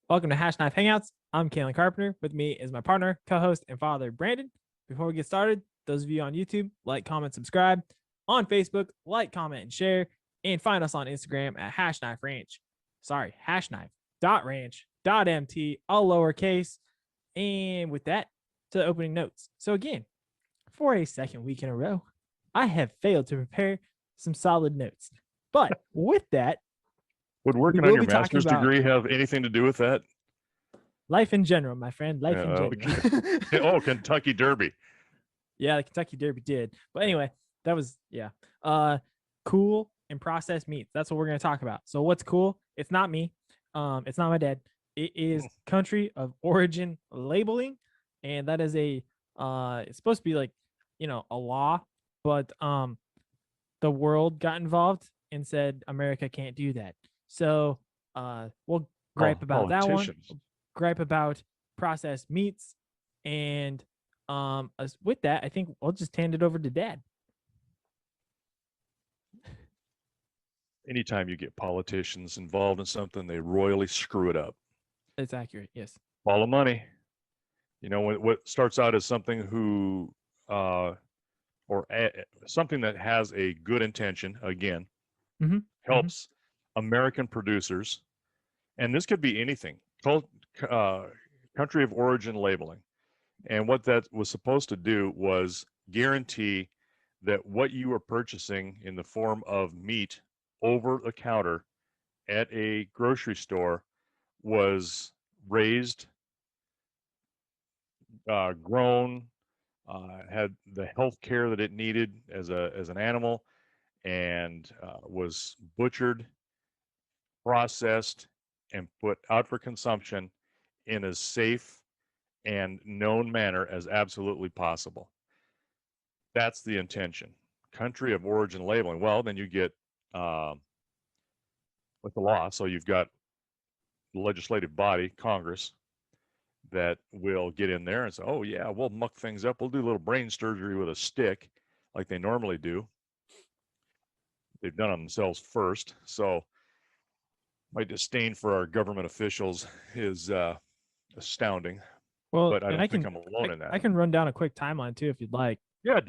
Welcome to Hashknife Hangouts. I'm Calen Carpenter. With me is my partner, co-host, and father, Brandon. Before we get started, those of you on YouTube, like, comment, subscribe. On Facebook, like, comment, and share. And find us on Instagram at Hashknife Ranch. Sorry, Hashknife.ranch.mt, all lowercase. And with that, to the opening notes. So again, for a second week in a row, I have failed to prepare some solid notes. But with that, would working on your master's degree have anything to do with that? Life in general, my friend. Life in general. Oh, Kentucky Derby. Yeah, the Kentucky Derby did. But anyway, that was, yeah. Cool and processed meats. That's what we're going to talk about. So what's cool? It's not me. It's not my dad. It is country of origin labeling. And that is it's supposed to be like, a law. But the world got involved and said America can't do that. So we'll gripe about that one. Gripe about processed meats. And with that, I think I'll just hand it over to Dad. Anytime you get politicians involved in something, they royally screw it up. It's accurate, yes. Follow money. What starts out as something something that has a good intention, again, helps American producers, and this could be anything, called country of origin labeling. And what that was supposed to do was guarantee that what you were purchasing in the form of meat over the counter at a grocery store was raised, grown, had the health care that it needed as an animal, and was butchered, processed, and put out for consumption in as safe and known manner as absolutely possible. That's the intention. Country of origin labeling. Well, then you get with the law. So you've got the legislative body, Congress, that will get in there and say, oh yeah, we'll muck things up. We'll do a little brain surgery with a stick like they normally do. They've done it themselves first. So my disdain for our government officials is astounding. Well, but I don't think I'm alone in that. I can run down a quick timeline too, if you'd like. Yeah,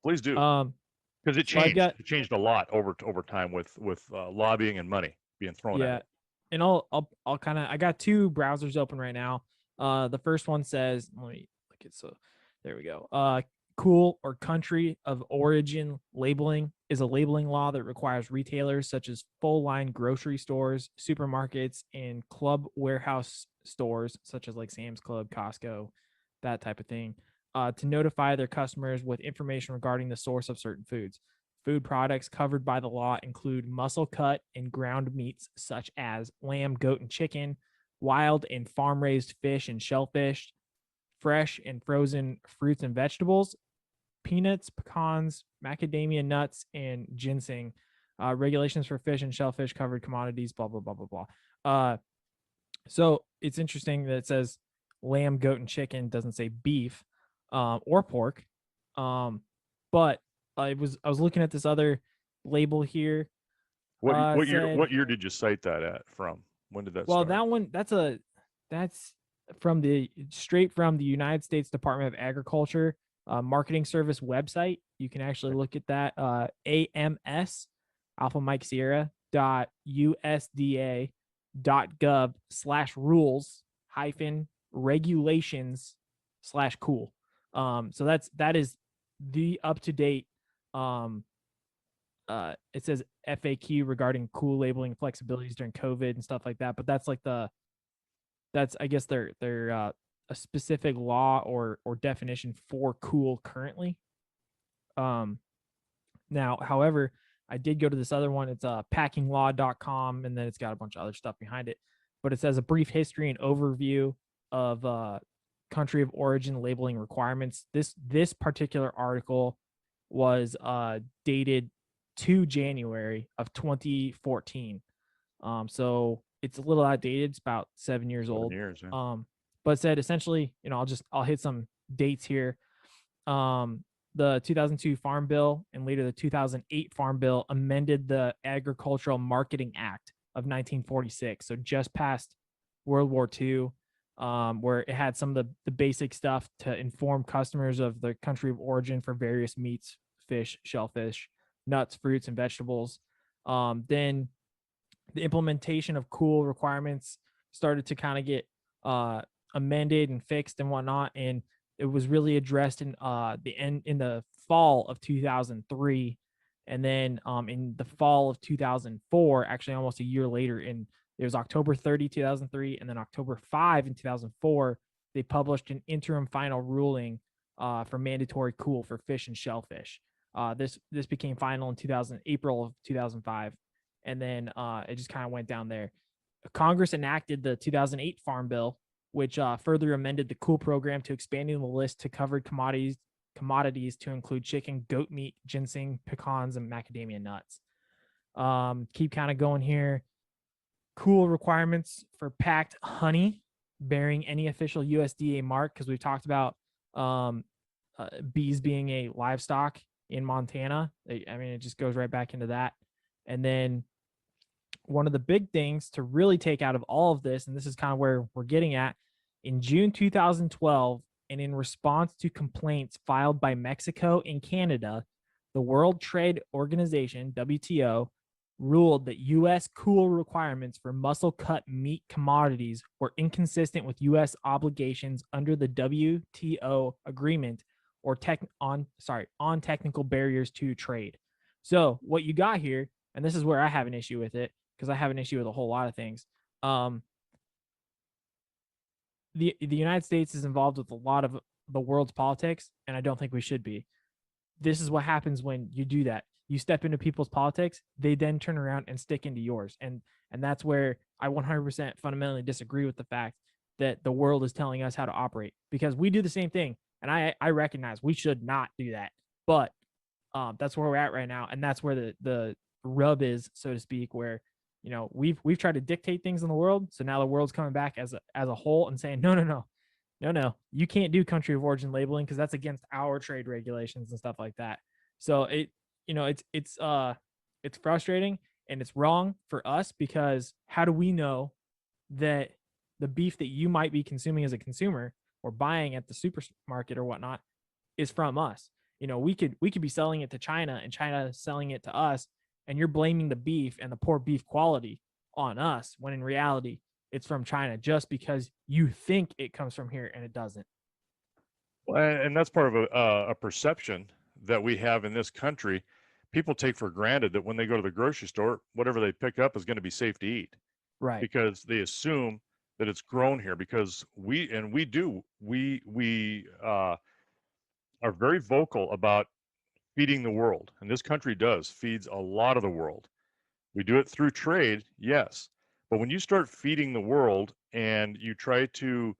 please do. Because it changed. It changed a lot over time with lobbying and money being thrown at it. And I'll kind of, I got two browsers open right now. The first one says, let me look at, so there we go. Cool or country of origin labeling is a labeling law that requires retailers such as full line grocery stores, supermarkets, and club warehouse stores such as like Sam's Club, Costco, that type of thing, to notify their customers with information regarding the source of certain foods. Food products covered by the law include muscle cut and ground meats such as lamb, goat, and chicken, wild and farm-raised fish and shellfish, fresh and frozen fruits and vegetables, peanuts, pecans, macadamia nuts, and ginseng. Regulations for fish and shellfish covered commodities, blah, blah, blah, blah, blah. So it's interesting that it says lamb, goat, and chicken, doesn't say beef or pork. But I was looking at this other label here. What year did you cite that at from? When did that start? Well, that one, that's straight from the United States Department of Agriculture marketing service website. You can actually look at that, AMS, Alpha Mike Sierra, .usda.gov/rules-regulations/cool. So that is the up-to-date, it says FAQ regarding cool labeling flexibilities during COVID and stuff like that. But that's like that's I guess they're a specific law or definition for cool currently. Now, however, I did go to this other one. It's packinglaw.com, and then it's got a bunch of other stuff behind it. But it says a brief history and overview of country of origin labeling requirements. This particular article was dated to January of 2014. So it's a little outdated. It's about 7 years old. Yeah. But it said essentially, I'll hit some dates here. The 2002 Farm Bill and later the 2008 Farm Bill amended the Agricultural Marketing Act of 1946. So just passed World War II, where it had some of the basic stuff to inform customers of the country of origin for various meats, fish, shellfish, nuts, fruits, and vegetables. Then the implementation of cool requirements started to kind of get amended and fixed and whatnot, and it was really addressed in the fall of 2003, and then in the fall of 2004, actually almost a year later, in it was October 30, 2003, and then October 5 in 2004, they published an interim final ruling for mandatory cool for fish and shellfish. This became final in April of 2005, and then it just kind of went down there. Congress enacted the 2008 Farm Bill, which further amended the cool program to expanding the list to covered commodities to include chicken, goat meat, ginseng, pecans, and macadamia nuts. Keep kind of going here. Cool requirements for packed honey bearing any official USDA mark, because we've talked about bees being a livestock in Montana. I mean, it just goes right back into that. And then one of the big things to really take out of all of this, and this is kind of where we're getting at, in June 2012, and in response to complaints filed by Mexico and Canada, the World Trade Organization, WTO, ruled that U.S. cool requirements for muscle cut meat commodities were inconsistent with U.S. obligations under the WTO agreement or on technical barriers to trade. So what you got here, and this is where I have an issue with it, because I have an issue with a whole lot of things. The United States is involved with a lot of the world's politics, and I don't think we should be. This is what happens when you do that. You step into people's politics, they then turn around and stick into yours. And that's where I 100% fundamentally disagree with the fact that the world is telling us how to operate, because we do the same thing. And I recognize we should not do that. But that's where we're at right now. And that's where the rub is, so to speak, where, you know, we've tried to dictate things in the world. So now the world's coming back as a whole and saying, no, you can't do country of origin labeling because that's against our trade regulations and stuff like that. So it's frustrating and it's wrong for us, because how do we know that the beef that you might be consuming as a consumer or buying at the supermarket or whatnot is from us? You know, we could be selling it to China and China selling it to us, and you're blaming the beef and the poor beef quality on us, when in reality it's from China, just because you think it comes from here and it doesn't. Well, and that's part of a perception that we have in this country. People take for granted that when they go to the grocery store, whatever they pick up is going to be safe to eat, right? Because they assume that it's grown here. Because we are very vocal about feeding the world, and this country feeds a lot of the world. We do it through trade, yes, but when you start feeding the world and you try to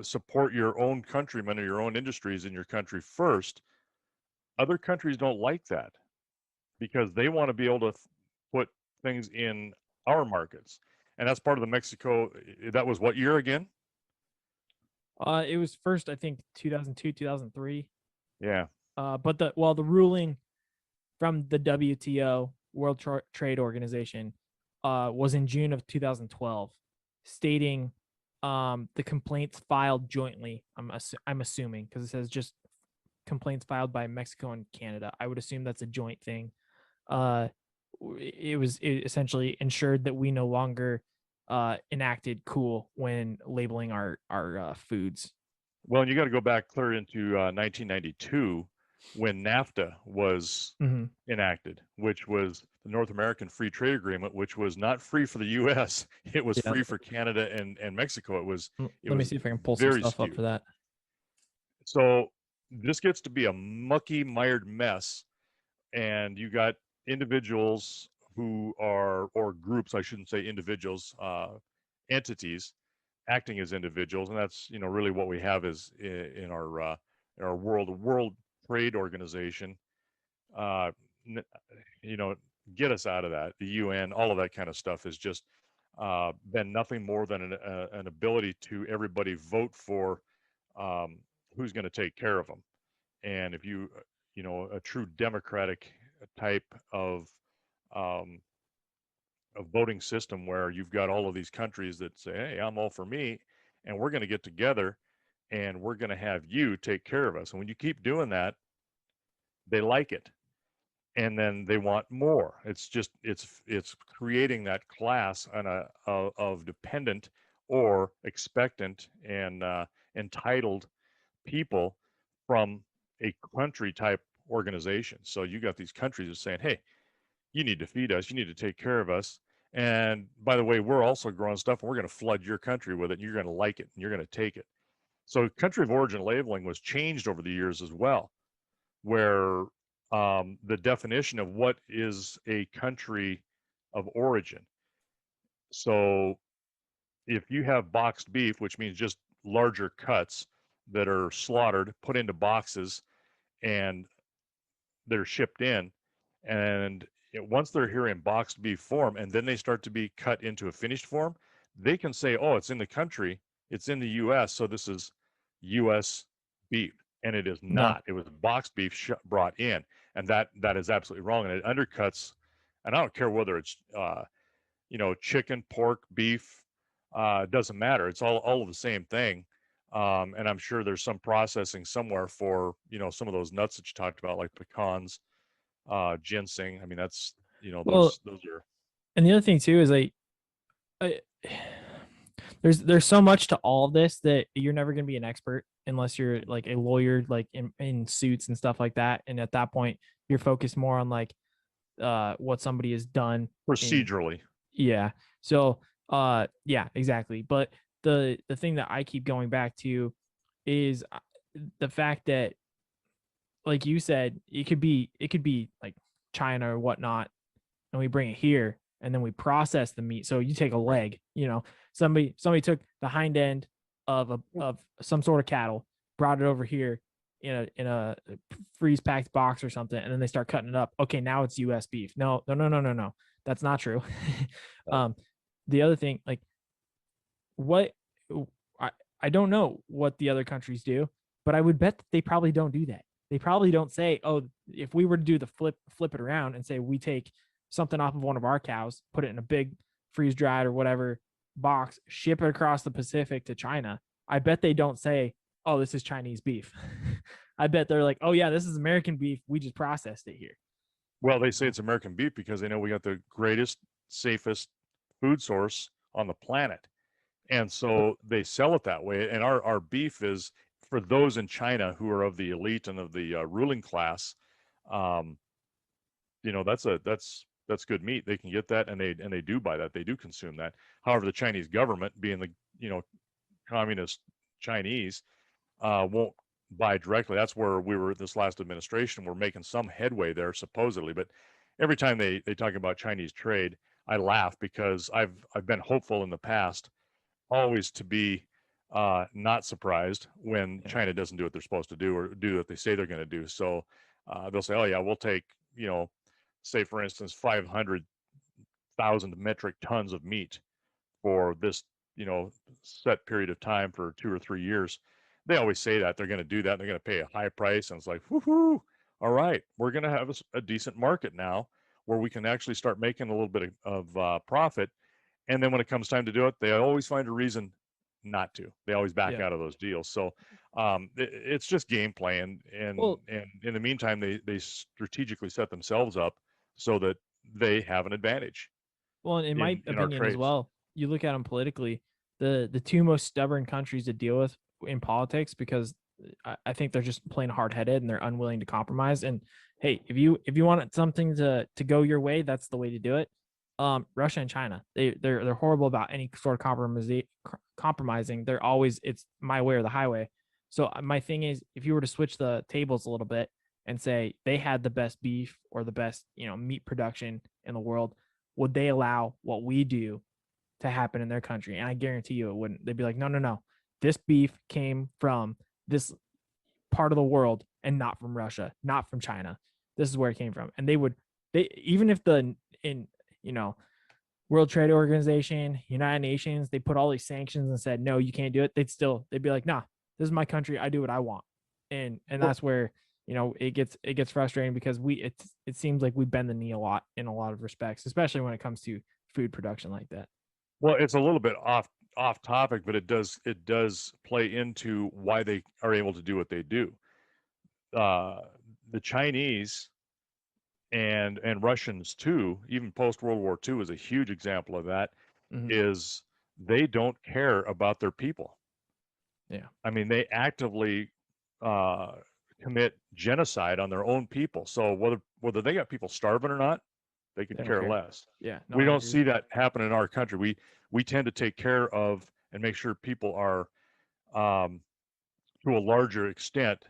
support your own countrymen or your own industries in your country first, other countries don't like that, because they want to be able to put things in our markets. And that's part of the Mexico. That was what year again? It was first, I think, 2002, 2003. Yeah. But the ruling from the WTO, World Trade Organization, was in June of 2012, stating the complaints filed jointly. I'm assuming, because it says just complaints filed by Mexico and Canada. I would assume that's a joint thing. It essentially ensured that we no longer enacted cool when labeling our foods. Well, and you got to go back clear into 1992, when NAFTA was enacted, which was the North American Free Trade Agreement, which was not free for the U.S. It was free for Canada and Mexico. Let me see if I can pull some stuff up for that. So this gets to be a mucky, mired mess, and you got individuals who are, or groups, I shouldn't say individuals, entities acting as individuals, and that's really what we have is in our World Trade Organization. Get us out of that. The UN, all of that kind of stuff has just been nothing more than an ability to everybody vote for who's going to take care of them. And if a true democratic type of voting system where you've got all of these countries that say, hey, I'm all for me, and we're going to get together and we're going to have you take care of us. And when you keep doing that, they like it. And then they want more. It's just it's creating that class of dependent or expectant and entitled people from a country type organization. So you got these countries that are saying, hey, you need to feed us, you need to take care of us. And by the way, we're also growing stuff and we're going to flood your country with it. And you're going to like it and you're going to take it. So country of origin labeling was changed over the years as well, where the definition of what is a country of origin. So if you have boxed beef, which means just larger cuts that are slaughtered, put into boxes, and they're shipped in, and once they're here in boxed beef form, and then they start to be cut into a finished form, they can say, oh, it's in the country, it's in the US, so this is US beef. And it is not. It was boxed beef brought in, and that is absolutely wrong, and it undercuts. And I don't care whether it's chicken, pork, beef, doesn't matter. It's all of the same thing. And I'm sure there's some processing somewhere for some of those nuts that you talked about, like pecans, ginseng. I mean, that's those are. And the other thing too is there's so much to all of this that you're never going to be an expert unless you're like a lawyer, like in suits and stuff like that. And at that point, you're focused more on like what somebody has done procedurally. Yeah. So yeah, exactly. But the thing that I keep going back to is the fact that, like you said, it could be like China or whatnot, and we bring it here and then we process the meat. So you take a leg, somebody took the hind end of some sort of cattle, brought it over here in a freeze packed box or something, and then they start cutting it up. Okay, now it's US beef. No. That's not true. The other thing, like what I don't know what the other countries do, but I would bet that they probably don't do that. They probably don't say, oh, if we were to do the flip it around and say we take something off of one of our cows, put it in a big freeze dried or whatever box, ship it across the Pacific to China. I bet they don't say, oh, this is Chinese beef. I bet they're like, oh yeah, this is American beef. We just processed it here. Well, they say it's American beef because they know we got the greatest, safest food source on the planet. And so they sell it that way. And our beef is, for those in China who are of the elite and of the ruling class, that's good meat. They can get that, and they do buy that. They do consume that. However, the Chinese government, being the communist Chinese, won't buy directly. That's where we were this last administration. We're making some headway there supposedly, but every time they talk about Chinese trade, I laugh because I've been hopeful in the past, always to be not surprised when China doesn't do what they're supposed to do or do what they say they're going to do. So they'll say, oh yeah, we'll take, say for instance, 500,000 metric tons of meat for this, set period of time for 2 or 3 years. They always say that they're going to do that. They're going to pay a high price. And it's like, woohoo, all right, we're going to have a decent market now where we can actually start making a little bit of profit. And then when it comes time to do it, they always find a reason not to. They always back out of those deals. So it's just gameplay. And in the meantime, they strategically set themselves up so that they have an advantage. Well, in my opinion as well, you look at them politically, the two most stubborn countries to deal with in politics, because I think they're just plain hard-headed and they're unwilling to compromise. And hey, if you want something to go your way, that's the way to do it. Russia and China, they're horrible about any sort of compromising. They're always, it's my way or the highway. So my thing is, if you were to switch the tables a little bit and say they had the best beef or the best meat production in the world, would they allow what we do to happen in their country? And I guarantee you it wouldn't. They'd be like, no, this beef came from this part of the world and not from Russia, not from China. This is where it came from. And they even if World Trade Organization, United Nations, they put all these sanctions and said, no, you can't do it. They'd be like, nah, this is my country. I do what I want. And that's where, it gets frustrating, because it seems like we bend the knee a lot in a lot of respects, especially when it comes to food production like that. Well, it's a little bit off topic, but it does play into why they are able to do what they do. The Chinese and Russians too, even post World War II is a huge example of that. Is they don't care about their people. Yeah. I mean, they actively commit genocide on their own people. So whether they got people starving or not, they could care less. Yeah. No, we don't see that happen in our country. We tend to take care of and make sure people are to a larger extent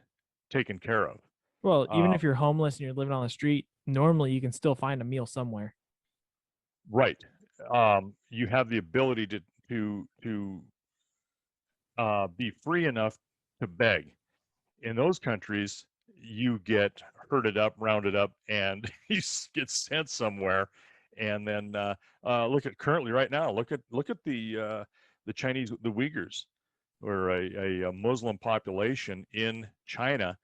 taken care of. Well, even if you're homeless and you're living on the street, normally you can still find a meal somewhere. Right. You have the ability to be free enough to beg. In those countries, you get herded up, rounded up, and you get sent somewhere. And then look at currently right now. Look at the Chinese, the Uyghurs, or a Muslim population in China.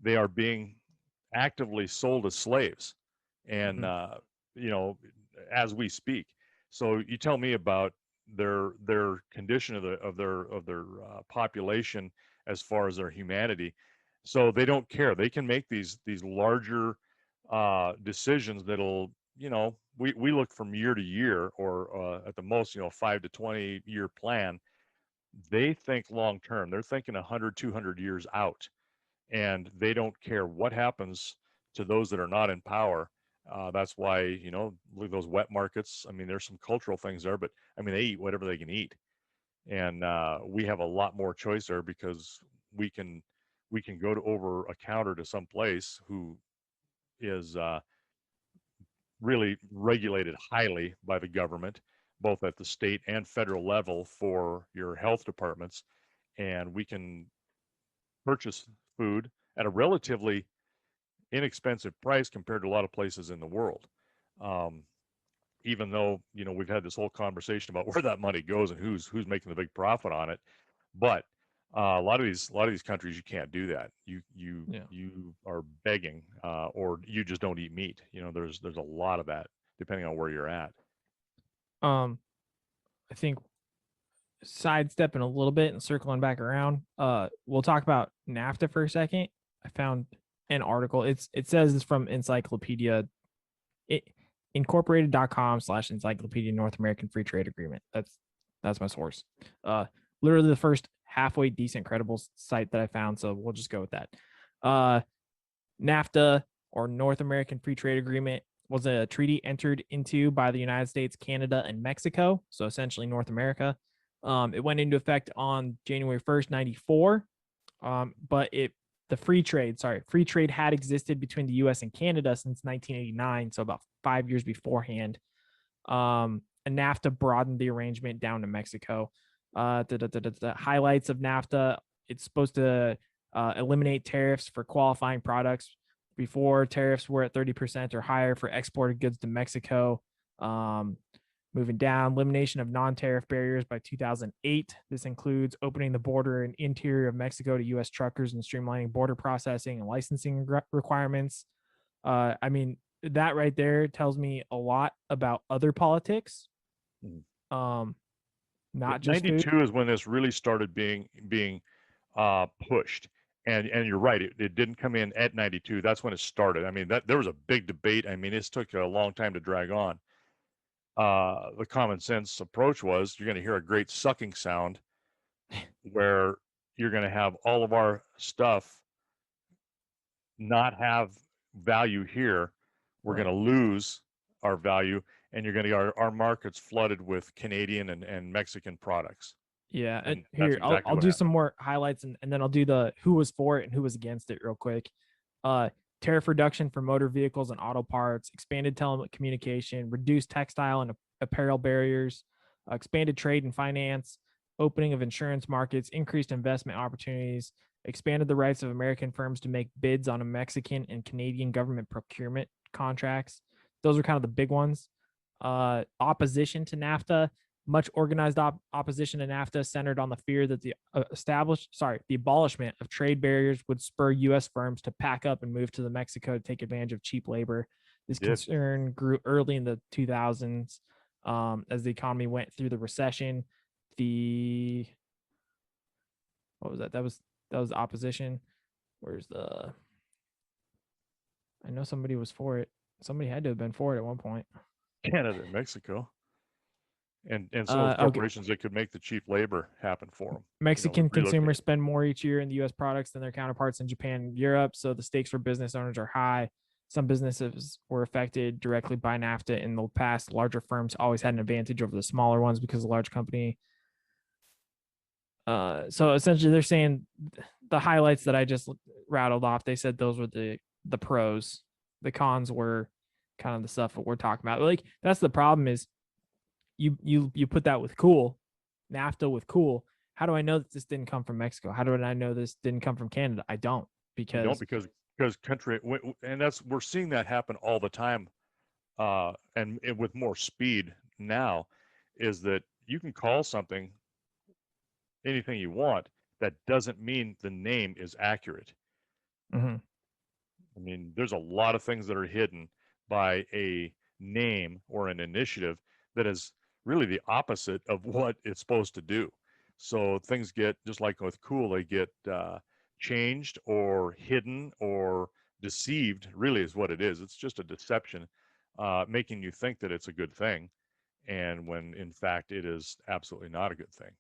They are being actively sold as slaves, and as we speak. So you tell me about their condition of their population as far as their humanity. So they don't care. They can make these larger decisions that'll, we look from year to year, or at the most, 5 to 20 year plan. They think long term. They're thinking 100, 200 years out, and they don't care what happens to those that are not in power. That's why, look at those wet markets. I mean, there's some cultural things there, but I mean, they eat whatever they can eat. And we have a lot more choice there because we can go to over a counter to some place who is really regulated highly by the government, both at the state and federal level for your health departments. And we can purchase food at a relatively inexpensive price compared to a lot of places in the world. Even though, we've had this whole conversation about where that money goes and who's making the big profit on it. But a lot of these countries, you can't do that. You are begging, or you just don't eat meat. There's a lot of that depending on where you're at. I think sidestepping a little bit and circling back around, we'll talk about NAFTA for a second. I found an article. It says it's from Encyclopedia, incorporated.com/Encyclopedia North American Free Trade Agreement. That's my source. Literally the first halfway decent credible site that I found. So we'll just go with that. NAFTA, or North American Free Trade Agreement, was a treaty entered into by the United States, Canada, and Mexico. So essentially North America. It went into effect on January 1st, 94. But free trade had existed between the US and Canada since 1989. So about 5 years beforehand. And NAFTA broadened the arrangement down to Mexico. The highlights of NAFTA: it's supposed to eliminate tariffs for qualifying products. Before, tariffs were at 30% or higher for exported goods to Mexico. Moving down, elimination of non-tariff barriers by 2008. This includes opening the border and interior of Mexico to U.S. truckers and streamlining border processing and licensing requirements. I mean, that right there tells me a lot about other politics. Not just 92 food. is when this really started being pushed. And you're right, it didn't come in at 92. That's when it started. I mean, there was a big debate. I mean, it took a long time to drag on. The common sense approach was you're going to hear a great sucking sound where you're going to have all of our stuff not have value here. We're going to lose our value, and you're going to get our markets flooded with Canadian and Mexican products. Yeah, and here exactly I'll do some more highlights, and then I'll do the who was for it and who was against it real quick. Tariff reduction for motor vehicles and auto parts, expanded telecommunication, reduced textile and apparel barriers, expanded trade and finance, opening of insurance markets, increased investment opportunities, expanded the rights of American firms to make bids on a Mexican and Canadian government procurement contracts. Those are kind of the big ones. Opposition to NAFTA. Much organized opposition to NAFTA centered on the fear that the abolishment of trade barriers would spur U.S. firms to pack up and move to Mexico to take advantage of cheap labor. This concern grew early in the 2000s. as the economy went through the recession. What was that? That was opposition. Where's the? I know somebody was for it. Somebody had to have been for it at one point. Canada and Mexico. And some of those corporations that could make the cheap labor happen for them. Mexican consumers spend more each year in the U.S. products than their counterparts in Japan and Europe, so the stakes for business owners are high. Some businesses were affected directly by NAFTA in the past. Larger firms always had an advantage over the smaller ones because the large company. So essentially, they're saying the highlights that I just rattled off. They said those were the pros. The cons were kind of the stuff that we're talking about. Like, that's the problem is you put that with cool, NAFTA with cool. How do I know that this didn't come from Mexico? How do I know this didn't come from Canada? I don't, because country, and we're seeing that happen all the time, and with more speed now, is that you can call something anything you want. That doesn't mean the name is accurate. Mm-hmm. I mean, there's a lot of things that are hidden by a name or an initiative that is really the opposite of what it's supposed to do. So things get, just like with cool, they get changed or hidden or deceived, really is what it is. It's just a deception, making you think that it's a good thing, and when in fact it is absolutely not a good thing.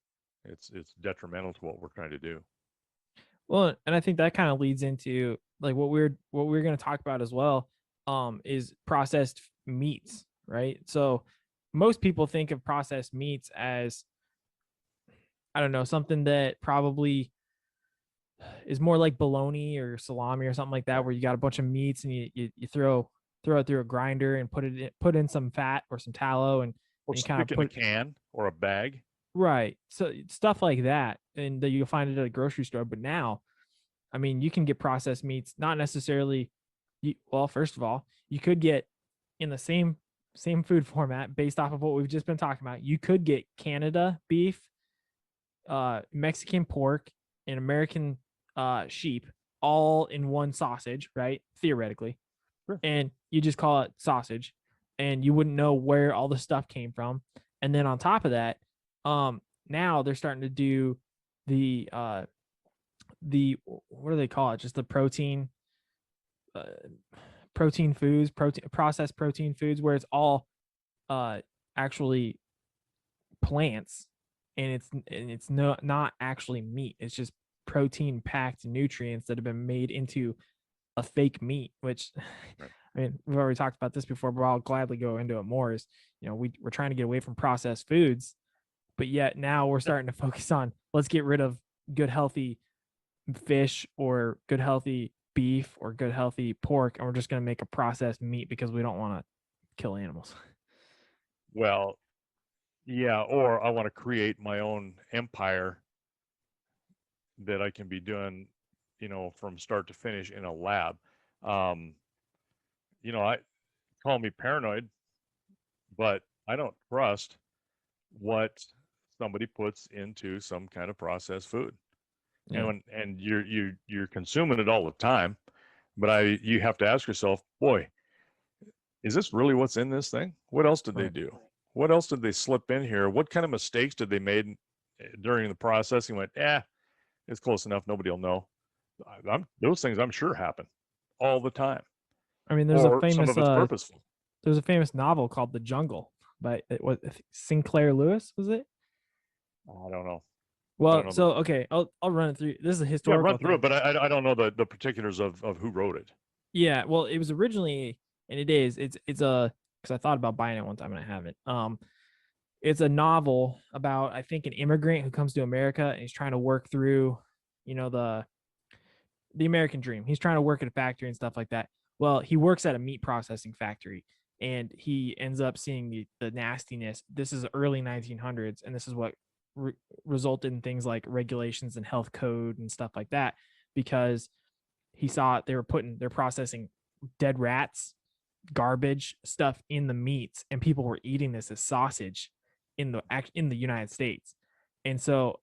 It's detrimental to what we're trying to do. Well, and I think that kind of leads into like what we're going to talk about as well, is processed meats, right? So most people think of processed meats as, I don't know, something that probably is more like bologna or salami or something like that, where you got a bunch of meats and you throw it through a grinder and put in some fat or some tallow and you kind of put in a can or a bag. Right. So stuff like that, and that you'll find it at a grocery store. But now, I mean, you can get processed meats, not necessarily. Well, first of all, you could get in the same food format based off of what we've just been talking about. You could get Canada beef, Mexican pork, and American sheep all in one sausage, right? Theoretically. Sure. And you just call it sausage, and you wouldn't know where all the stuff came from. And then on top of that, now they're starting to do the what do they call it? Just the protein foods, processed protein foods, where it's all actually plants, and it's not actually meat. It's just protein packed nutrients that have been made into a fake meat, which right. I mean, we've already talked about this before, but I'll gladly go into it more. Is, we're trying to get away from processed foods, but yet now we're starting to focus on, let's get rid of good healthy fish or good healthy beef or good healthy pork, and we're just going to make a processed meat because we don't want to kill animals. Well, yeah, or I want to create my own empire that I can be doing, from start to finish in a lab. I call me paranoid, but I don't trust what somebody puts into some kind of processed food. Yeah. And you're consuming it all the time, but you have to ask yourself, boy, is this really what's in this thing? What else did they do? What else did they slip in here? What kind of mistakes did they made during the processing? Went, it's close enough. Nobody will know. Those things I'm sure happen all the time. I mean, there's a famous, some of it's purposeful. There's a famous novel called The Jungle by Sinclair Lewis, was it? I don't know. Well, so okay, I'll run it through. This is a historical. Yeah, run through it, but I don't know the particulars of who wrote it. Yeah, well, it was originally, and it's a, because I thought about buying it one time and I haven't. It's a novel about, I think, an immigrant who comes to America and he's trying to work through, the American dream. He's trying to work at a factory and stuff like that. Well, he works at a meat processing factory, and he ends up seeing the nastiness. This is early 1900s, and this is what resulted in things like regulations and health code and stuff like that, because he saw they're processing dead rats, garbage stuff in the meats, and people were eating this as sausage in the United States. And so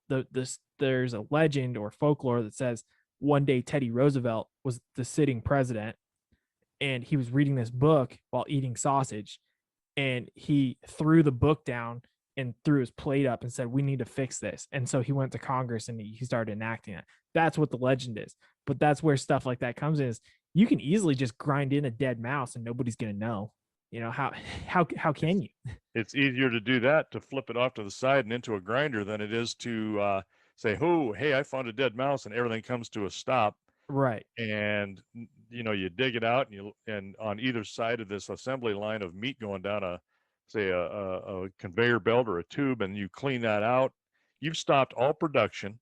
there's a legend or folklore that says one day Teddy Roosevelt was the sitting president, and he was reading this book while eating sausage, and he threw the book down and threw his plate up and said, "We need to fix this." And so he went to Congress and he started enacting it. That's what the legend is. But that's where stuff like that comes in, is you can easily just grind in a dead mouse and nobody's going to know. You know, how can you? It's easier to do that, to flip it off to the side and into a grinder, than it is to say, "Oh, hey, I found a dead mouse," and everything comes to a stop. Right. And you dig it out, and on either side of this assembly line of meat going down a conveyor belt or a tube, and you clean that out, you've stopped all production.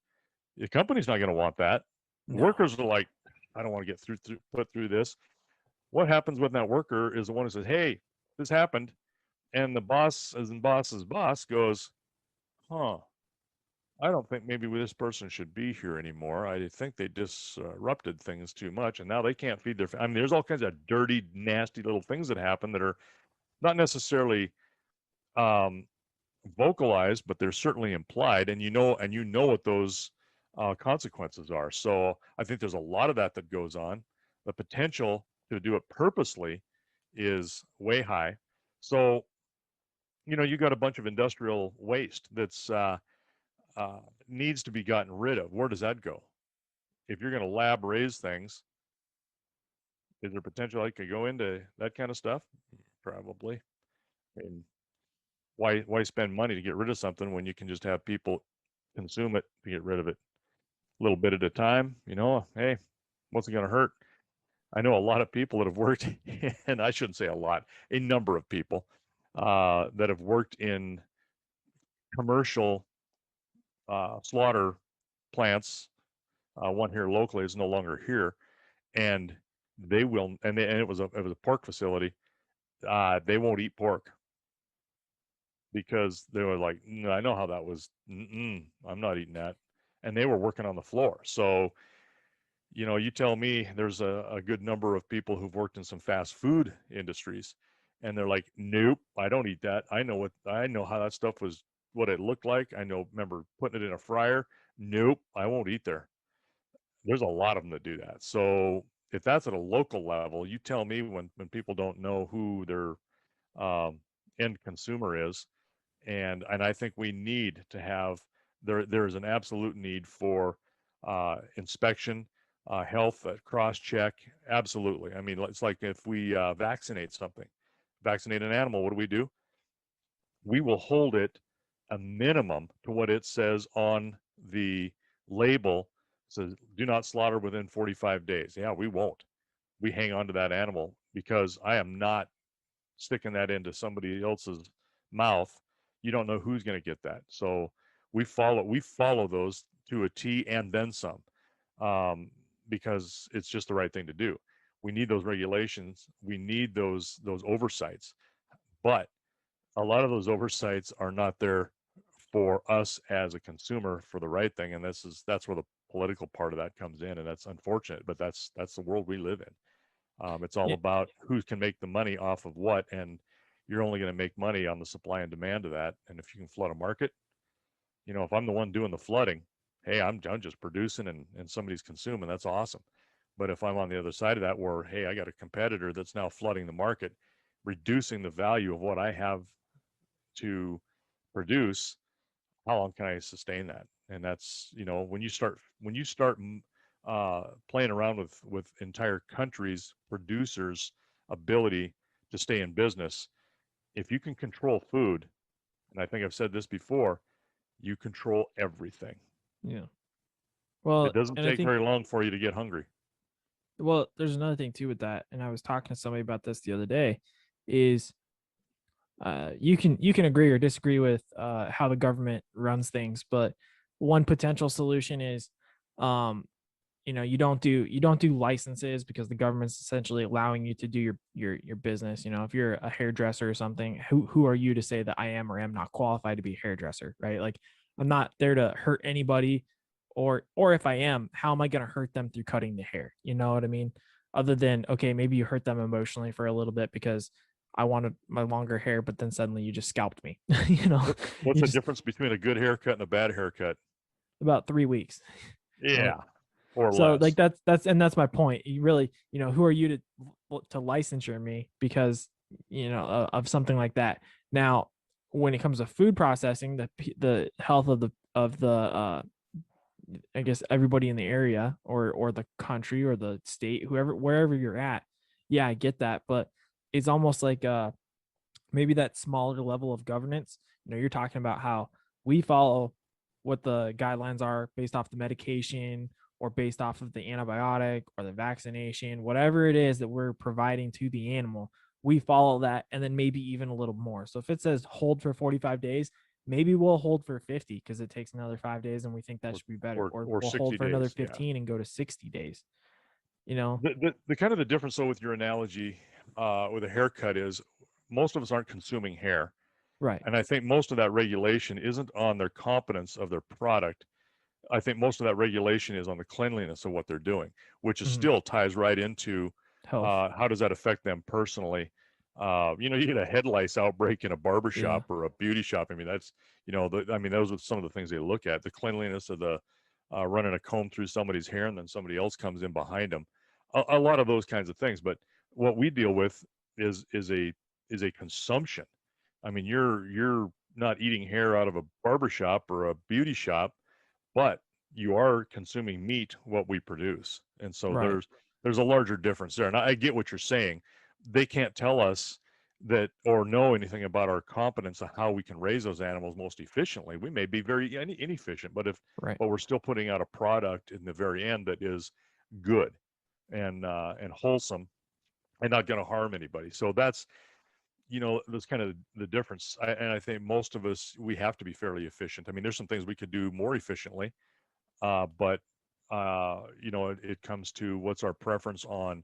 The company's not going to want that. No. Workers are like, "I don't want to get put through this." What happens when that worker is the one who says, "Hey, this happened," and the boss, as in boss's boss, goes, "Huh, I don't think maybe this person should be here anymore. I think they disrupted things too much, and now they can't feed their." I mean, there's all kinds of dirty, nasty little things that happen that are not necessarily vocalized, but they're certainly implied, and you know what those consequences are. So I think there's a lot of that goes on. The potential to do it purposely is way high. So you got a bunch of industrial waste that's needs to be gotten rid of. Where does that go? If you're going to lab raise things, is there potential I could go into that kind of stuff? Probably. I mean, why spend money to get rid of something when you can just have people consume it to get rid of it a little bit at a time? Hey, what's it going to hurt? I know a lot of people that have worked, and I shouldn't say a lot, a number of people that have worked in commercial slaughter plants. One here locally is no longer here, and they will, and it was a pork facility. They won't eat pork because they were like, "No, I know how that was. I'm not eating that," and they were working on the floor. So you tell me there's a good number of people who've worked in some fast food industries, and they're like, "Nope, I don't eat that. I know how that stuff was, what it looked like. Remember putting it in a fryer. Nope, I won't eat there." There's a lot of them that do that. So if that's at a local level, you tell me, when people don't know who their end consumer is, and I think we need to have, there is an absolute need for inspection, health, cross check. Absolutely. I mean, it's like if we vaccinate an animal, what do? We will hold it a minimum to what it says on the label. Says, "Do not slaughter within 45 days." Yeah, we won't. We hang on to that animal because I am not sticking that into somebody else's mouth. You don't know who's going to get that. So we follow those to a T and then some, because it's just the right thing to do. We need those regulations. We need those oversights. But a lot of those oversights are not there for us as a consumer for the right thing, and that's where the political part of that comes in, and that's unfortunate, but that's the world we live in. It's all about who can make the money off of what, and you're only going to make money on the supply and demand of that. And if you can flood a market, if I'm the one doing the flooding, hey, I'm just producing and somebody's consuming, that's awesome. But if I'm on the other side of that, where, hey, I got a competitor that's now flooding the market, reducing the value of what I have to produce, how long can I sustain that? And that's, when you start playing around with entire countries' producers' ability to stay in business, if you can control food, and I think I've said this before, you control everything. Yeah. Well, it doesn't take very long for you to get hungry. Well, there's another thing too with that, and I was talking to somebody about this the other day, is you can agree or disagree with how the government runs things, but one potential solution is, you don't do licenses because the government's essentially allowing you to do your business. If you're a hairdresser or something, who are you to say that I am or am not qualified to be a hairdresser, right? Like, I'm not there to hurt anybody, or if I am, how am I going to hurt them through cutting the hair? You know what I mean? Other than, okay, maybe you hurt them emotionally for a little bit because I wanted my longer hair, but then suddenly you just scalped me. What's the difference between a good haircut and a bad haircut? About 3 weeks. Yeah. Or so less. Like that's my point. You really, who are you to licensure me? Because of something like that. Now, when it comes to food processing, the health of the I guess everybody in the area or the country or the state, wherever you're at, yeah, I get that, but it's almost like maybe that smaller level of governance. You're talking about how we follow what the guidelines are based off the medication or based off of the antibiotic or the vaccination, whatever it is that we're providing to the animal. We follow that, and then maybe even a little more. So if it says hold for 45 days, maybe we'll hold for 50 because it takes another 5 days and we think that should be better. Or we'll 60 hold for another days. 15 and go to 60 days. The kind of the difference though with your analogy with a haircut is most of us aren't consuming hair. Right. And I think most of that regulation isn't on their competence of their product. I think most of that regulation is on the cleanliness of what they're doing, which is still ties right into health. How does that affect them personally? You get a head lice outbreak in a barbershop or a beauty shop. I mean, that's, those are some of the things they look at. The cleanliness of the running a comb through somebody's hair and then somebody else comes in behind them. A lot of those kinds of things. But what we deal with is a consumption. I mean, you're not eating hair out of a barbershop or a beauty shop, but you are consuming meat, what we produce. And so Right. there's a larger difference there. And I get what you're saying. They can't tell us that or know anything about our competence of how we can raise those animals most efficiently. We may be very inefficient, but we're still putting out a product in the very end that is good and wholesome and not going to harm anybody. So that's kind of the difference. And I think most of us, we have to be fairly efficient. I mean, there's some things we could do more efficiently, but it comes to what's our preference on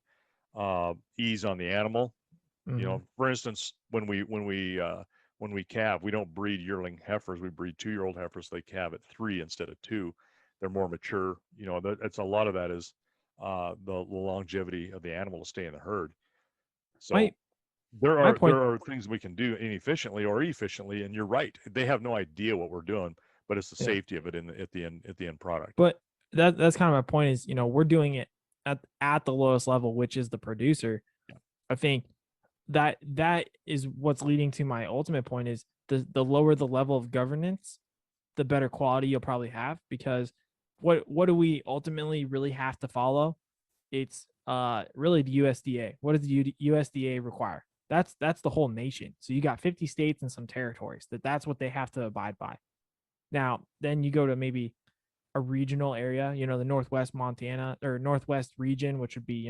ease on the animal. For instance, when we calve, we don't breed yearling heifers. We breed 2-year-old heifers. They calve at 3 instead of 2. They're more mature. That's a lot of that is the longevity of the animal to stay in the herd. So there are things we can do inefficiently or efficiently, and you're right. They have no idea what we're doing, but it's the safety of it at the end product. But that's kind of my point is, we're doing it at the lowest level, which is the producer. I think that is what's leading to my ultimate point is the lower the level of governance, the better quality you'll probably have, because what do we ultimately really have to follow? It's really the USDA. What does the USDA require? That's the whole nation. So you got 50 states and some territories that's what they have to abide by. Now, then you go to maybe a regional area, the Northwest Montana or Northwest region, which would be,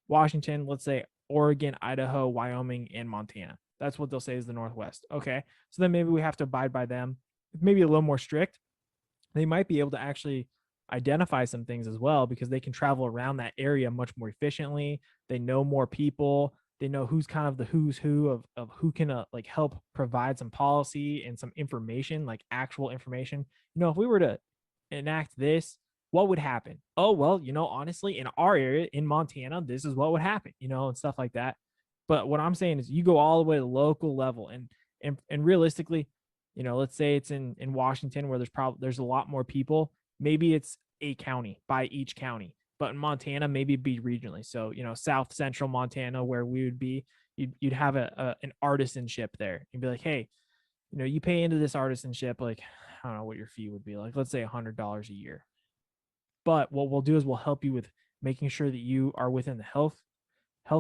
Washington, let's say Oregon, Idaho, Wyoming, and Montana. That's what they'll say is the Northwest. Okay. So then maybe we have to abide by them. Maybe a little more strict. They might be able to actually identify some things as well because they can travel around that area much more efficiently. They know more people. They know who's kind of the who's who of who can like help provide some policy and some information, like actual information. If we were to enact this, what would happen? Oh, well, honestly, in our area in Montana, this is what would happen, and stuff like that. But what I'm saying is you go all the way to the local level and realistically, let's say it's in Washington where there's a lot more people. Maybe it's a county by each county, but in Montana, maybe it'd be regionally. So, South Central Montana, where we would be, you'd have an artisanship there. You'd be like, hey, you pay into this artisanship, like, I don't know what your fee would be, like, let's say $100 a year. But what we'll do is we'll help you with making sure that you are within the health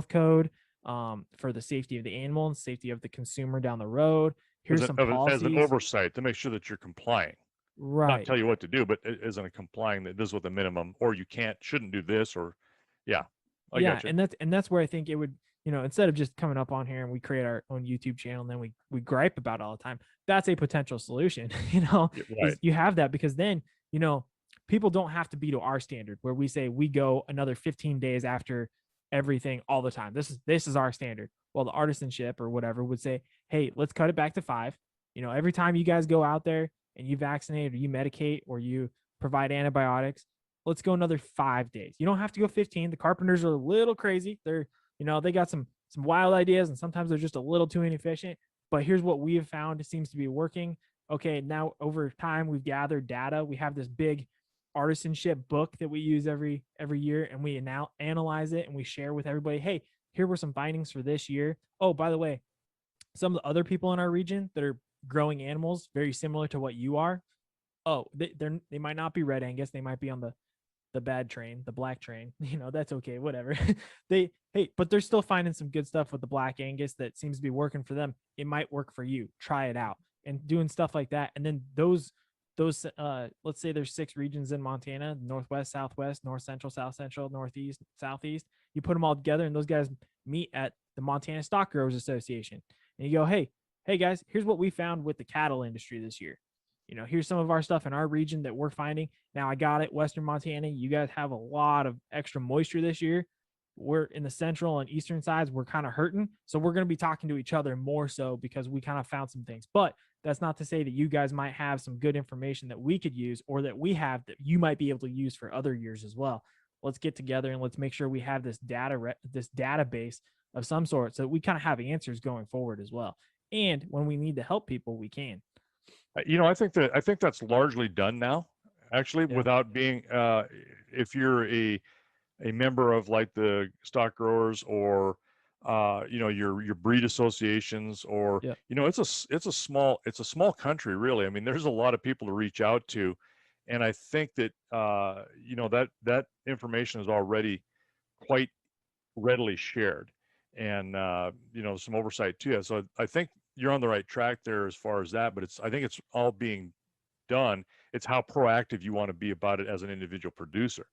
code for the safety of the animal and safety of the consumer down the road. Here's some policies. As an oversight to make sure that you're complying. Right. Not tell you what to do, but as in complying that this is what the minimum, or you shouldn't do this, or I gotcha. And that's where I think it would, instead of just coming up on here and we create our own YouTube channel and then we gripe about it all the time. That's a potential solution. Right. You have that because then, people don't have to be to our standard where we say we go another 15 days after everything all the time. This is our standard. Well, the artisanship or whatever would say, hey, let's cut it back to 5. Every time you guys go out there and you vaccinate or you medicate or you provide antibiotics, let's go another 5 days. You don't have to go 15. The Carpenters are a little crazy. They're, they got some wild ideas and sometimes they're just a little too inefficient. But here's what we have found. It seems to be working. Okay, now over time, we've gathered data. We have this big artisanship book that we use every year, and we now analyze it and we share with everybody. Hey, here were some findings for this year. Oh, by the way, some of the other people in our region that are growing animals very similar to what you are, oh, they might not be red Angus. They might be on the bad train, the black train. That's okay, whatever. But they're still finding some good stuff with the black Angus that seems to be working for them. It might work for you. Try it out and doing stuff like that. And then those let's say there's 6 regions in Montana: northwest, southwest, north central, south central, northeast, southeast. You put them all together, and those guys meet at the Montana Stock Growers Association, and you go, hey guys, here's what we found with the cattle industry this year. Here's some of our stuff in our region that we're finding. Now, I got it, Western Montana, you guys have a lot of extra moisture this year. We're in the central and eastern sides, we're kind of hurting. So we're going to be talking to each other more so because we kind of found some things. But that's not to say that you guys might have some good information that we could use, or that we have that you might be able to use for other years as well. Let's get together and let's make sure we have this database of some sort, so that we kind of have answers going forward as well. And when we need to help people, we can. I think that's largely done now, actually, Yeah. without being, if you're a member of like the stock growers, or your breed associations, or Yeah. it's a small country, really. I mean, there's a lot of people to reach out to, and I think that that information is already quite readily shared, and some oversight too. So I think you're on the right track there as far as that, but I think it's all being done. It's how proactive you want to be about it as an individual producer.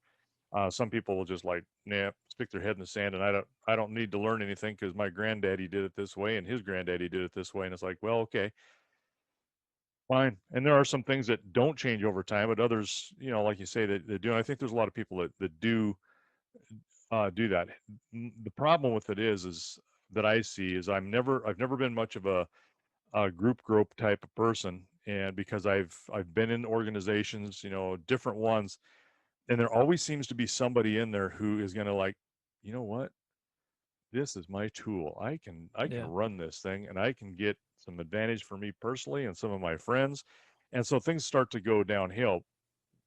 Some people will just stick their head in the sand, and I don't need to learn anything because my granddaddy did it this way and his granddaddy did it this way, and it's like, well, okay, fine. And there are some things that don't change over time, but others, like you say, that do. And I think there's a lot of people that do that. The problem with it is that I see is I've never been much of a group type of person, and because I've been in organizations, different ones, and there always seems to be somebody in there who is going to, like, you know what, this is my tool. I can Yeah. run this thing, and I can get some advantage for me personally and some of my friends, and so things start to go downhill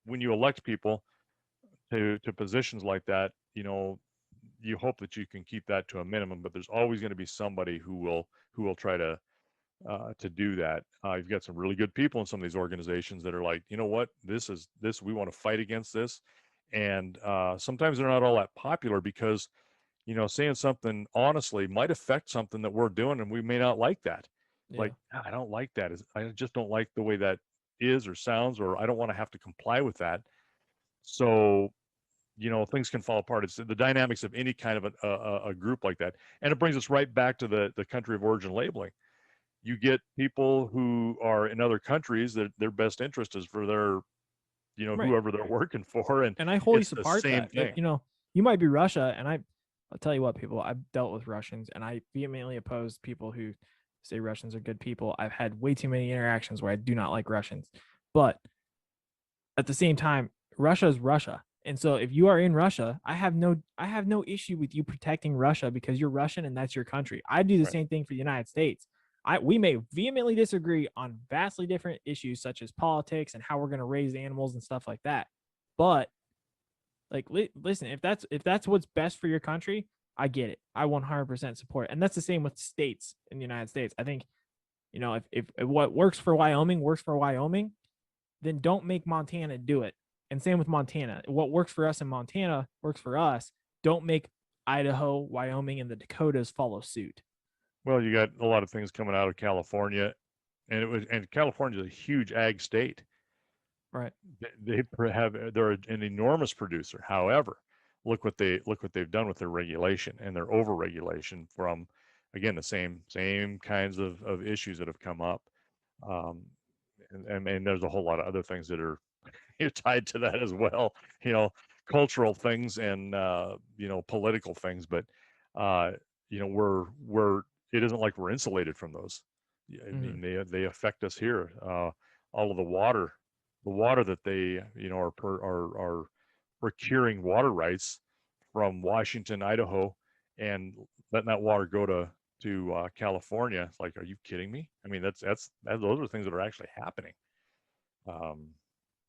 when you elect people to positions like that. You hope that you can keep that to a minimum, but there's always going to be somebody who will try to do that. You've got some really good people in some of these organizations that are like, you know what, this we want to fight against this, and sometimes they're not all that popular because saying something honestly might affect something that we're doing, and we may not like that. Yeah. Like, I don't like that. I just don't like the way that is or sounds, or I don't want to have to comply with that. So things can fall apart. It's the dynamics of any kind of a group like that. And it brings us right back to the country of origin labeling. You get people who are in other countries that their best interest is for their, Right. whoever they're working for. And I wholly it's the support same that. thing. You might be Russia, and I'll tell you what, people, I've dealt with Russians, and I vehemently oppose people who say Russians are good people. I've had way too many interactions where I do not like Russians. But at the same time, Russia is Russia. And so if you are in Russia, I have no issue with you protecting Russia because you're Russian and that's your country. I do the Right. same thing for the United States. We may vehemently disagree on vastly different issues such as politics and how we're going to raise animals and stuff like that. But like, listen, if that's what's best for your country, I get it. I 100% support it. And that's the same with states in the United States. I think, if what works for Wyoming, then don't make Montana do it. And same with Montana. What works for us in Montana works for us. Don't make Idaho, Wyoming, and the Dakotas follow suit. Well, you got a lot of things coming out of California, and California is a huge ag state. Right. They're an enormous producer. However, look what they've done with their regulation and their over-regulation from, again, the same kinds of issues that have come up. And there's a whole lot of other things that are tied to that as well, cultural things and political things. But we're it isn't like we're insulated from those. I mean, they affect us here. All of the water that they are procuring water rights from Washington, Idaho, and letting that water go to California. It's like, are you kidding me? I mean, those are things that are actually happening.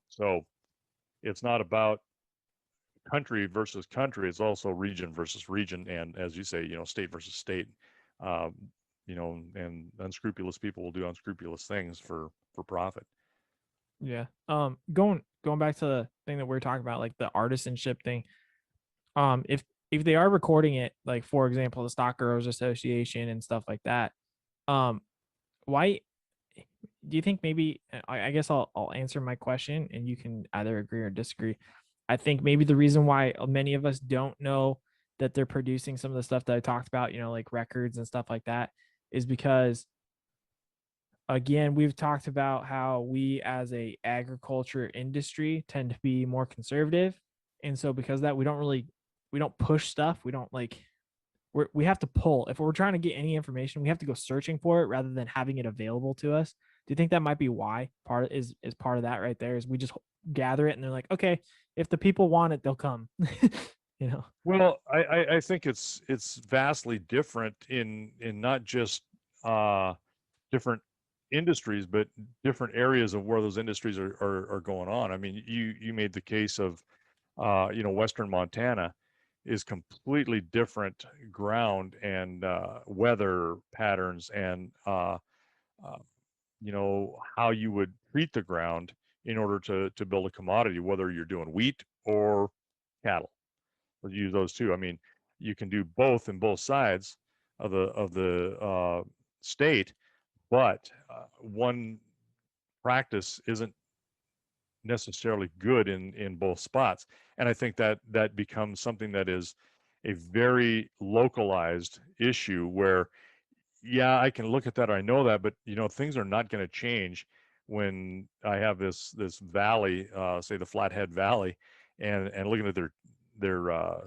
So it's not about country versus country. It's also region versus region, and as you say, state versus state. Um, and unscrupulous people will do unscrupulous things for profit. Yeah. Going back to the thing that we are talking about, like the artisanship thing. If they are recording it, like for example, the Stock Growers Association and stuff like that, um, why do you think maybe I guess I'll answer my question and you can either agree or disagree. I think maybe the reason why many of us don't know that they're producing some of the stuff that I talked about, like records and stuff like that, is because again, we've talked about how we as a agriculture industry tend to be more conservative. And so because of that, we don't push stuff. We don't like we have to pull. If we're trying to get any information, we have to go searching for it rather than having it available to us. Do you think that might be why is part of that right there? Is we just gather it and they're like, okay, if the people want it, they'll come. Well, I think it's vastly different in not just different industries, but different areas of where those industries are going on. I mean, you made the case of Western Montana is completely different ground and weather patterns and how you would treat the ground in order to build a commodity, whether you're doing wheat or cattle. Let's use those two. I mean, you can do both in both sides of the state, but one practice isn't necessarily good in both spots. And I think that becomes something that is a very localized issue where, yeah, I can look at that, I know that, but things are not going to change when I have this valley, say the Flathead Valley, and looking at their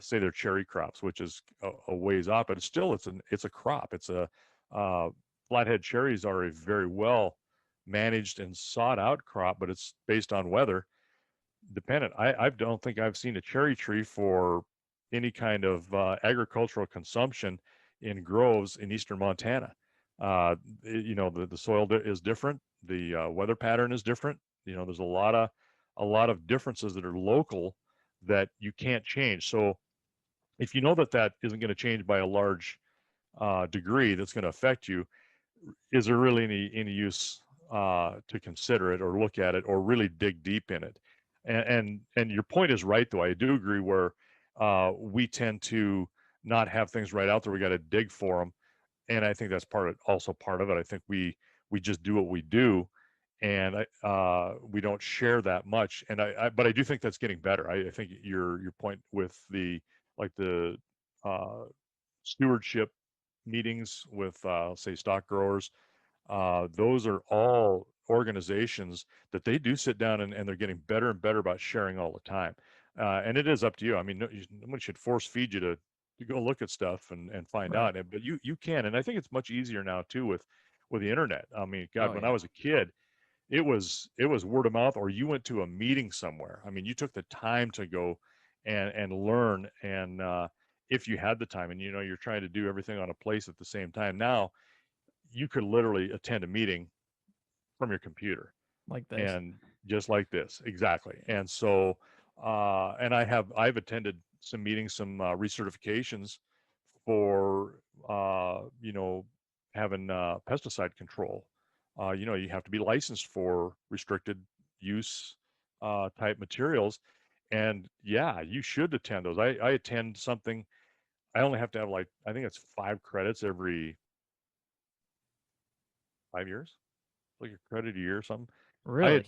say their cherry crops, which is a ways off, but it's a crop. It's a flathead cherries are a very well managed and sought out crop, but it's based on weather dependent. I don't think I've seen a cherry tree for any kind of agricultural consumption in groves in eastern Montana. The soil is different, the weather pattern is different. There's a lot of differences that are local that you can't change. So if you know that isn't going to change by a large degree, that's going to affect you, is there really any use to consider it or look at it or really dig deep in it? And your point is right, though. I do agree where we tend to not have things right out there. We got to dig for them, and I think that's also part of it. I think we just do what we do, and we don't share that much. And but I do think that's getting better. I think your point with the stewardship meetings with say stock growers, those are all organizations that they do sit down and they're getting better and better about sharing all the time. And it is up to you. I mean, nobody should force feed you to go look at stuff and find Right. out. But you can, and I think it's much easier now too with the internet. I mean, God, Oh when I yeah. was a kid, it was word of mouth, or you went to a meeting somewhere. I mean, you took the time to go and learn, and if you had the time, and you're trying to do everything on a place at the same time. Now you could literally attend a meeting from your computer, Like this. and just like this, exactly. And so and I've attended some meetings, some recertifications for having pesticide control. You have to be licensed for restricted use type materials, and yeah, you should attend those. I attend something. I only have to have, like, I think it's 5 credits every 5 years, like a credit a year or something. I Really?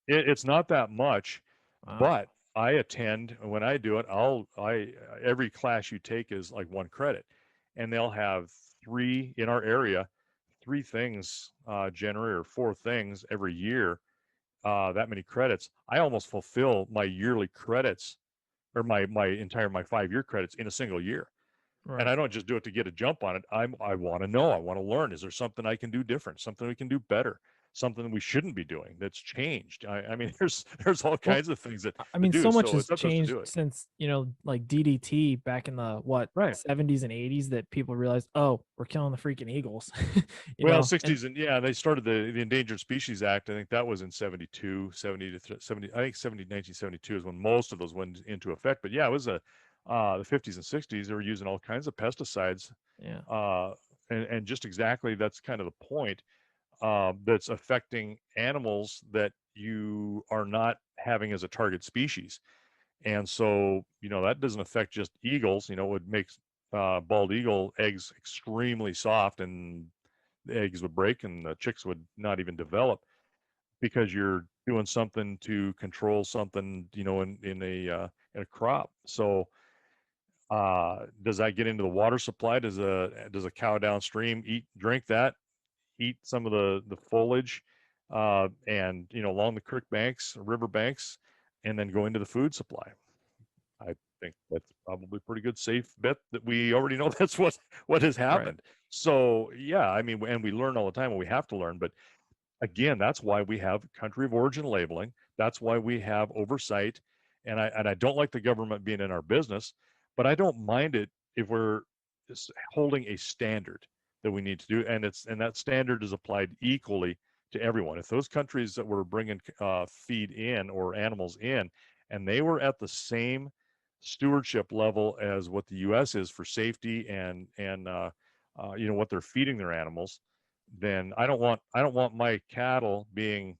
it's not that much, Wow. but I attend. When I do it, every class you take is like 1 credit, and they'll have three in our area, 3 things generate, or 4 things every year. That many credits, I almost fulfill my yearly credits, or my 5-year credits in a single year. And Right. I don't just do it to get a jump on it. I want to know. I want to learn. Is there something I can do different? Something we can do better? something we shouldn't be doing that's changed. I mean, there's all Well, kinds of things that I to mean, do. so much So has it's up to us to changed do it. since, like DDT back in the what Right. 70s and 80s that people realized, oh, we're killing the freaking eagles, Well, and 60s, and yeah, they started the Endangered Species Act. I think that was in 72, 70 to 70. I think 1972 is when most of those went into effect. But yeah, it was the 50s and 60s. They were using all kinds of pesticides. yeah, Uh, and just exactly that's kind of the point, that's affecting animals that you are not having as a target species. And so, that doesn't affect just eagles. It would make bald eagle eggs extremely soft, and the eggs would break and the chicks would not even develop because you're doing something to control something, in a crop. So, does that get into the water supply? Does a cow downstream drink that, eat some of the foliage, and along the creek banks, river banks, and then go into the food supply? I think that's probably a pretty good safe bet that we already know that's what has right. happened. So yeah, I mean, and we learn all the time, and we have to learn. But again, that's why we have country of origin labeling. That's why we have oversight. And I don't like the government being in our business, but I don't mind it if we're holding a standard that we need to do, and that standard is applied equally to everyone. If those countries that were bringing feed in or animals in, and they were at the same stewardship level as what the U.S. is for safety and what they're feeding their animals, then I don't want my cattle being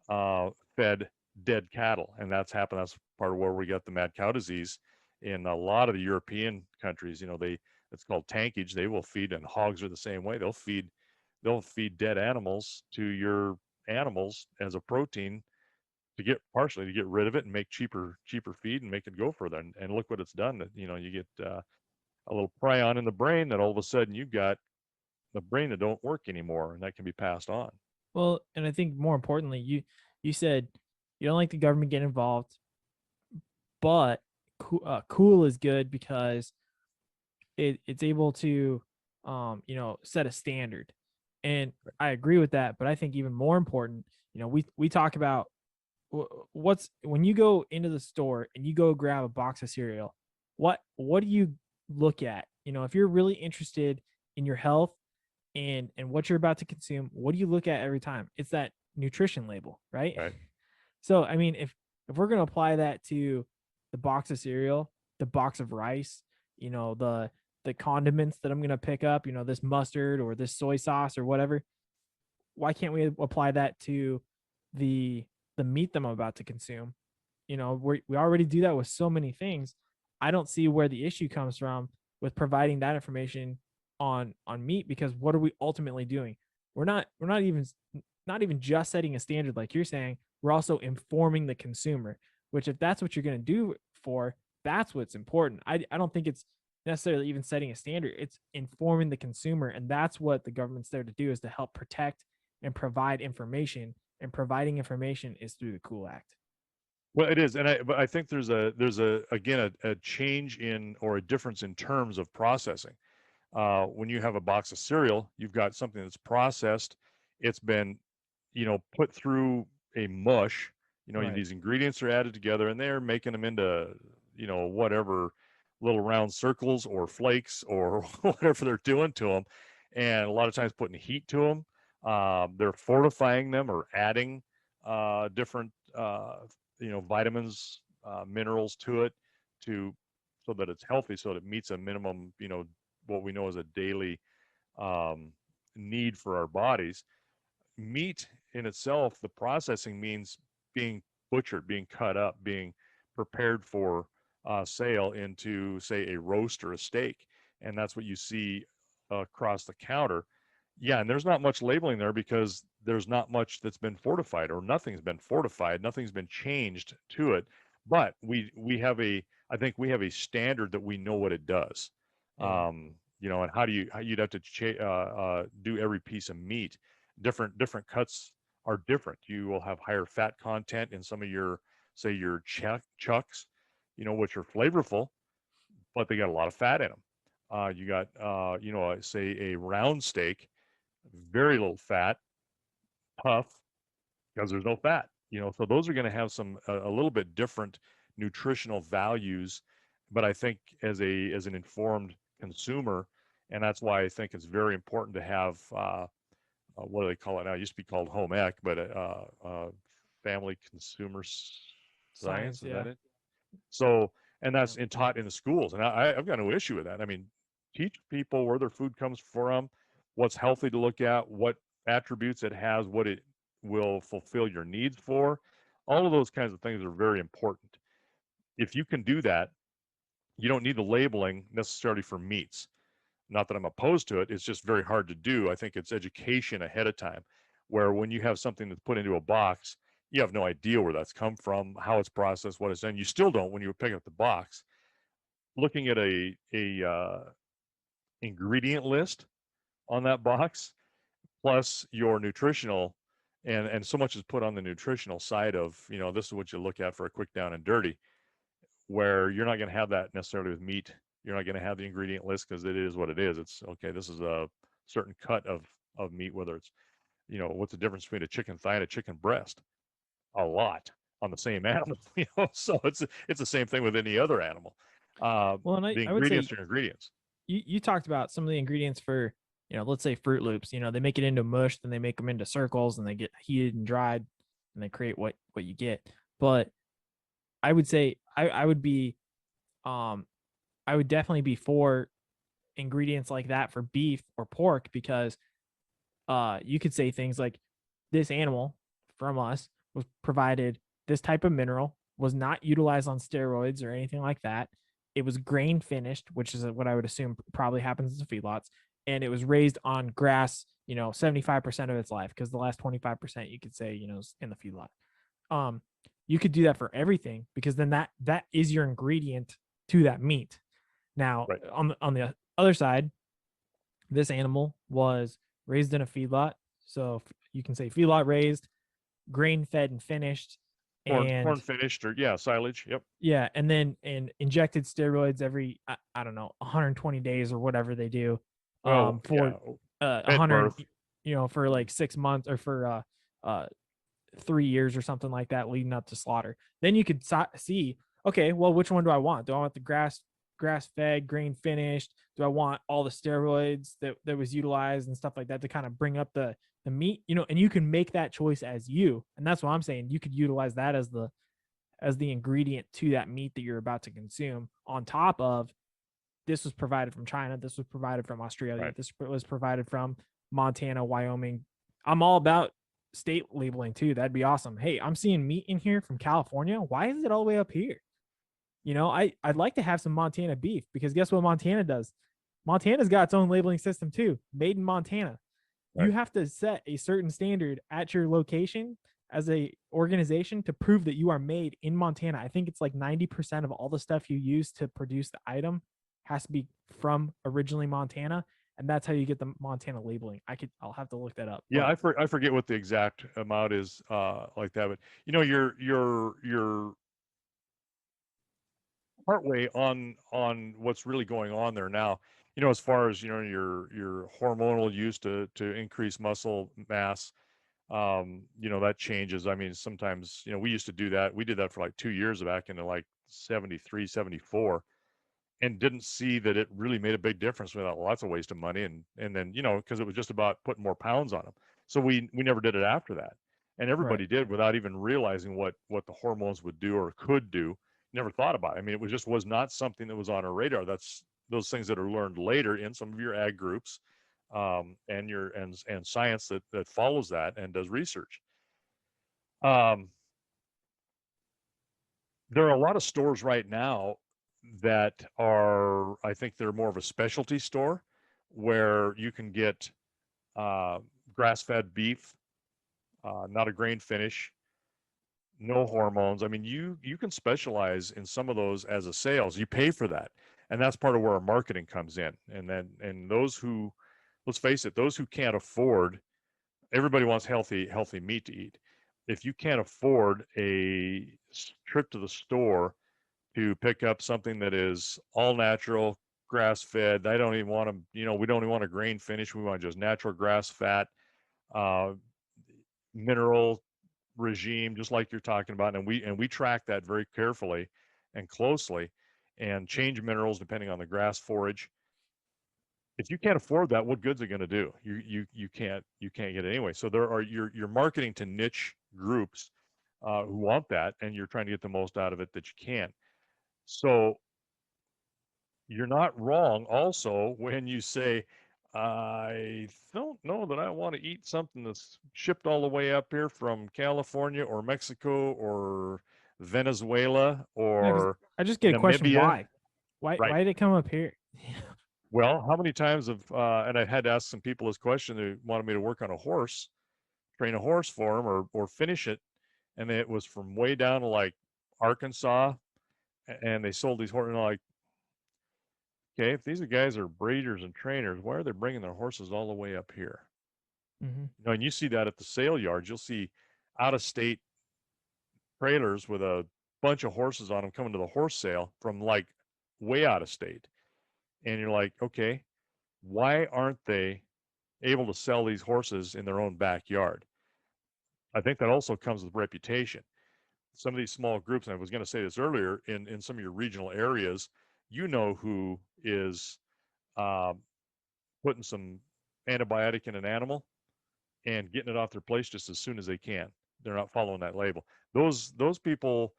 fed dead cattle, and that's happened. That's part of where we got the mad cow disease in a lot of the European countries. It's called tankage. They will feed, and hogs are the same way. They'll feed dead animals to your animals as a protein partially to get rid of it and make cheaper feed and make it go further. And look what it's done. That you get a little prion in the brain that all of a sudden you've got the brain that don't work anymore, and that can be passed on. Well, and I think more importantly, you said you don't like the government getting involved, but cool is good because it's able to set a standard, and I agree with that. But I think even more important, we talk about what's when you go into the store and you go grab a box of cereal, what do you look at? If you're really interested in your health and what you're about to consume, what do you look at every time? It's that nutrition label, right? Right. So I mean, if we're gonna apply that to the box of cereal, the box of rice, the condiments that I'm gonna pick up, this mustard or this soy sauce or whatever, why can't we apply that to the the meat that I'm about to consume? We already do that with so many things. I don't see where the issue comes from with providing that information on meat, because what are we ultimately doing? We're not even just setting a standard like you're saying. We're also informing the consumer, which if that's what you're going to do that's what's important. I don't think it's necessarily even setting a standard. It's informing the consumer, and that's what the government's there to do, is to help protect and provide information, and providing information is through the Cool Act. Well, it is, but I think there's again a change in, or a difference in terms of processing. When you have a box of cereal, you've got something that's processed. It's been, put through a mush. Right. These ingredients are added together, and they're making them into, whatever little round circles or flakes or whatever they're doing to them. And a lot of times putting heat to them. They're fortifying them or adding different, vitamins, minerals to it so that it's healthy, so that it meets a minimum, what we know as a daily need for our bodies. Meat in itself, the processing means being butchered, being cut up, being prepared for sale into, say, a roast or a steak. And that's what you see across the counter. Yeah, and there's not much labeling there because there's not much that's been fortified, or nothing's been fortified, nothing's been changed to it. But I think we have a standard that we know what it does. Yeah. And you'd have to do every piece of meat. Different cuts are different. You will have higher fat content in some of your, say, your chucks, which are flavorful, but they got a lot of fat in them. You got, say, a round steak, very little fat, tough because there's no fat. So those are going to have some a little bit different nutritional values. But I think as an informed consumer, and that's why I think it's very important to have what do they call it now? It used to be called home ec, but family consumer science. Science, Is that yeah. it? So, and Yeah. that's taught in the schools, and I've got no issue with that. I mean, teach people where their food comes from, what's healthy to look at, what attributes it has, what it will fulfill your needs for. All of those kinds of things are very important. If you can do that, you don't need the labeling necessarily for meats. Not that I'm opposed to it, it's just very hard to do. I think it's education ahead of time, where when you have something that's put into a box, you have no idea where that's come from, how it's processed, what it's done. You still don't when you pick up the box. Looking at a ingredient list on that box, plus your nutritional, and so much is put on the nutritional side of, this is what you look at for a quick down and dirty, where you're not going to have that necessarily with meat. You're not going to have the ingredient list because it is what it is. It's okay. This is a certain cut of meat, whether it's, what's the difference between a chicken thigh and a chicken breast? A lot on the same animal, so it's the same thing with any other animal. Well, and The I would say ingredients are ingredients. you talked about some of the ingredients for, let's say Fruit Loops. They make it into mush, then they make them into circles, and they get heated and dried, and they create what you get. But I would say I would be, I would definitely be for ingredients like that for beef or pork, because you could say things like, this animal from us was provided this type of mineral, was not utilized on steroids or anything like that. It was grain finished, which is what I would assume probably happens in feedlots, and it was raised on grass, 75% of its life, because the last 25% you could say, is in the feedlot. You could do that for everything, because then that is your ingredient to that meat. Now, Right. on the other side, this animal was raised in a feedlot, so you can say feedlot raised, grain fed and finished, Corn and finished, or silage. Yep. yeah, and then injected steroids every, I don't know, 120 days or whatever they do, Well, for Pet 100, birth. for like 6 months, or for 3 years or something like that, leading up to slaughter. Then you could see, okay, well, which one do I want? Do I want the grass fed, grain finished? Do I want all the steroids that was utilized and stuff like that to kind of bring up the meat? And you can make that choice as you. And that's what I'm saying. You could utilize that as the ingredient to that meat that you're about to consume, on top of, this was provided from China, this was provided from Australia, Right. this was provided from Montana, Wyoming. I'm all about state labeling too. That'd be awesome. Hey, I'm seeing meat in here from California. Why is it all the way up here? I'd like to have some Montana beef, because guess what Montana does? Montana's got its own labeling system too, made in Montana. Right. You have to set a certain standard at your location as a organization to prove that you are made in Montana. I think it's like 90% of all the stuff you use to produce the item has to be from originally Montana, and that's how you get the Montana labeling. I'll have to look that up. Yeah, I forget what the exact amount is like that, but you're partway on what's really going on there now. As far as your hormonal use to increase muscle mass, that changes. I mean, sometimes we used to do that. We did that for like 2 years back into like 73, 74, and didn't see that it really made a big difference without lots of waste of money, and then because it was just about putting more pounds on them. So we never did it after that, and everybody did without even realizing what the hormones would do or could do. Never thought about it. I mean, it was not something that was on our radar. That's those things that are learned later in some of your ag groups, and your and science that follows that and does research. There are a lot of stores right now that are, I think they're more of a specialty store, where you can get grass-fed beef, not a grain finish, no hormones. I mean, you can specialize in some of those as a sales. You pay for that, and that's part of where our marketing comes in. And those who, let's face it, those who can't afford, everybody wants healthy meat to eat. If you can't afford a trip to the store to pick up something that is all natural, grass fed, I don't even want to, we don't even want a grain finish. We want just natural grass fat. mineral regime, just like you're talking about, and we track that very carefully and closely, and change minerals depending on the grass forage. If you can't afford that, what good's it going to do? You can't get it anyway. So you're marketing to niche groups who want that, and you're trying to get the most out of it that you can. So you're not wrong also when you say, I don't know that I want to eat something that's shipped all the way up here from California or Mexico or Venezuela or I just get a question, Namibia. Why did it come up here? Well, how many times have, and I had to ask some people this question who wanted me to work on a horse, train a horse for them or finish it. And it was from way down to like Arkansas. And they sold these horses, like, okay, if these guys are breeders and trainers, why are they bringing their horses all the way up here? And you see that at the sale yards. You'll see out of state trailers with a bunch of horses on them coming to the horse sale from like way out of state. And you're like, okay, why aren't they able to sell these horses in their own backyard? I think that also comes with reputation. Some of these small groups, and I was going to say this earlier, in some of your regional areas, who is putting some antibiotic in an animal and getting it off their place just as soon as they can. They're not following that label. Those people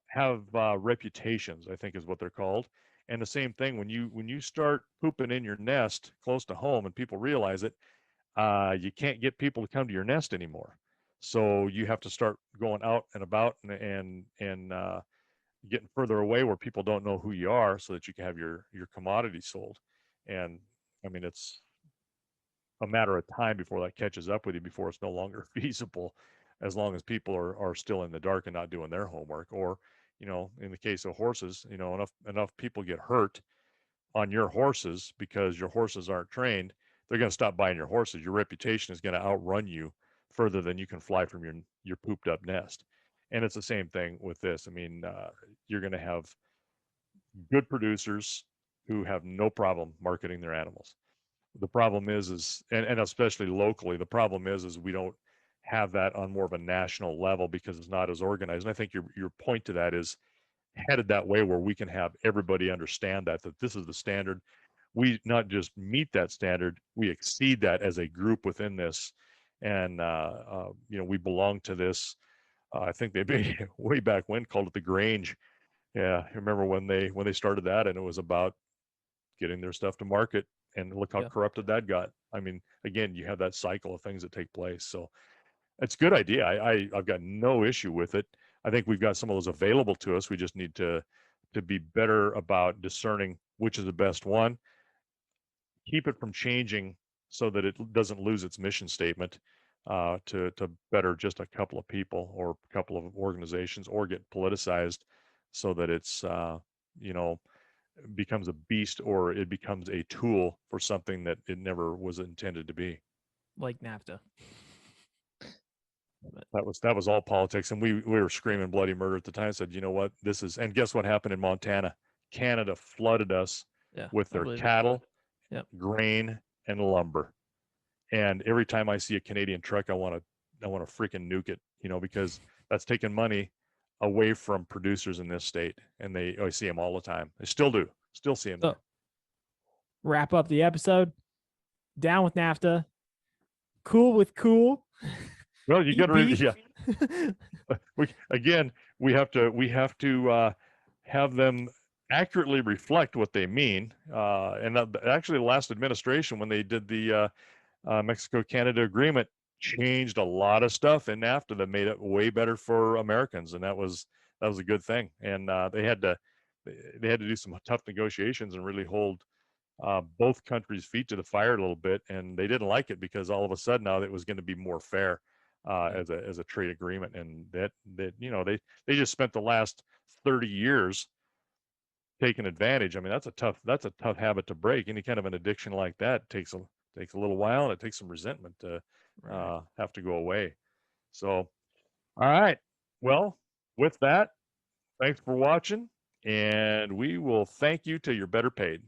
have reputations, I think is what they're called. And the same thing when you start pooping in your nest close to home and people realize it, you can't get people to come to your nest anymore. So you have to start going out and about and getting further away where people don't know who you are, so that you can have your commodity sold. And I mean, it's a matter of time before that catches up with you, before it's no longer feasible, as long as people are still in the dark and not doing their homework. Or, in the case of horses, enough people get hurt on your horses because your horses aren't trained, they're going to stop buying your horses. Your reputation is going to outrun you further than you can fly from your pooped up nest. And it's the same thing with this. I mean, you're going to have good producers who have no problem marketing their animals. The problem is and especially locally, the problem is we don't have that on more of a national level because it's not as organized. And I think your point to that is headed that way, where we can have everybody understand that this is the standard. We not just meet that standard, we exceed that as a group within this. And we belong to this. I think they way back when called it the Grange. Yeah, I remember when they started that, and it was about getting their stuff to market. And look how corrupted that got. I mean, again, you have that cycle of things that take place. So it's a good idea. I've got no issue with it. I think we've got some of those available to us. We just need to be better about discerning which is the best one. Keep it from changing so that it doesn't lose its mission statement to better just a couple of people or a couple of organizations, or get politicized so that it's becomes a beast, or it becomes a tool for something that it never was intended to be. Like NAFTA. That was all politics, and we were screaming bloody murder at the time. Said, you know what, this is, and guess what happened in Montana? Canada flooded us with their cattle, grain, and lumber. And every time I see a Canadian truck, I want to freaking nuke it, because that's taking money away from producers in this state. And I see them all the time. I still see them there. Wrap up the episode. Down with NAFTA. Cool with cool. Well, you got to we have to have them accurately reflect what they mean. And actually, the last administration, when they did the Mexico-Canada agreement, changed a lot of stuff in NAFTA that made it way better for Americans, and that was a good thing. And they had to do some tough negotiations and really hold both countries' feet to the fire a little bit, and they didn't like it because all of a sudden now it was going to be more fair as a trade agreement. And that they just spent the last 30 years taking advantage. I mean, that's a tough habit to break. Any kind of an addiction like that takes a little while, and it takes some resentment to have to go away. So, all right. Well, with that, thanks for watching, and we will thank you till you're better paid.